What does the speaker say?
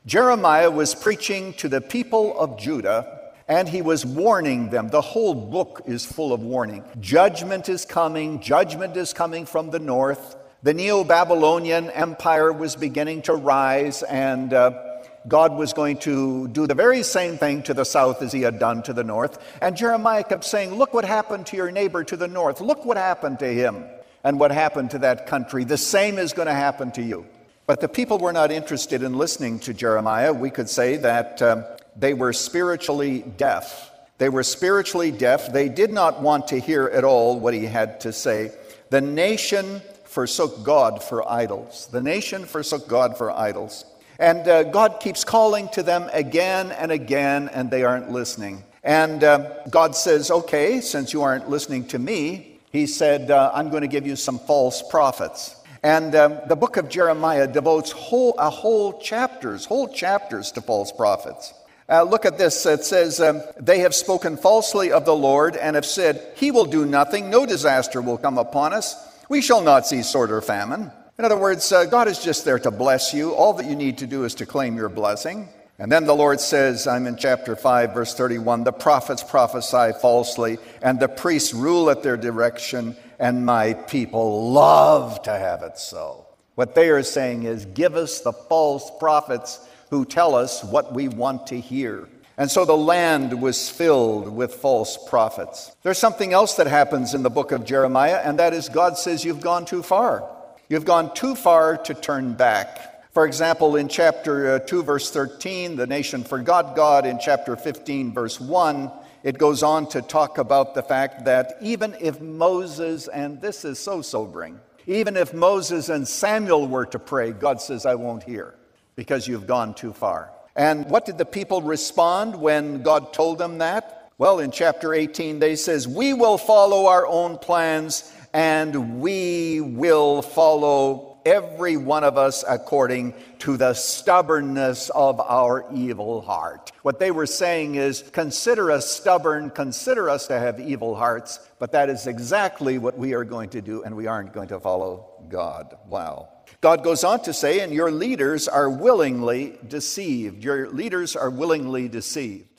Jeremiah was preaching to the people of Judah, and he was warning them. The whole book is full of warning. Judgment is coming. Judgment is coming from the north. The Neo-Babylonian Empire was beginning to rise, and God was going to do the very same thing to the south as he had done to the north. And Jeremiah kept saying, look what happened to your neighbor to the north. Look what happened to him and what happened to that country. The same is going to happen to you. But the people were not interested in listening to Jeremiah. We could say that they were spiritually deaf. They were spiritually deaf. They did not want to hear at all what he had to say. The nation forsook God for idols. The nation forsook God for idols. And God keeps calling to them again and again, and they aren't listening. And God says, okay, since you aren't listening to me, he said, I'm going to give you some false prophets. And the book of Jeremiah devotes whole chapters to false prophets. Look at this. It says, they have spoken falsely of the Lord and have said, he will do nothing. No disaster will come upon us. We shall not see sword or famine. In other words, God is just there to bless you. All that you need to do is to claim your blessing. And then the Lord says, I'm in chapter 5, verse 31, the prophets prophesy falsely, and the priests rule at their direction, and my people love to have it so. What they are saying is, give us the false prophets who tell us what we want to hear. And so the land was filled with false prophets. There's something else that happens in the book of Jeremiah, and that is God says you've gone too far. You've gone too far to turn back. For example, in chapter 2, verse 13, the nation forgot God. In chapter 15, verse 1, it goes on to talk about the fact that even if Moses, and this is so sobering, even if Moses and Samuel were to pray, God says, I won't hear because you've gone too far. And what did the people respond when God told them that? Well, in chapter 18, they says, we will follow our own plans and we will follow every one of us according to the stubbornness of our evil heart. What they were saying is, consider us stubborn, consider us to have evil hearts, but that is exactly what we are going to do, and we aren't going to follow God. Wow. God goes on to say, and your leaders are willingly deceived. Your leaders are willingly deceived.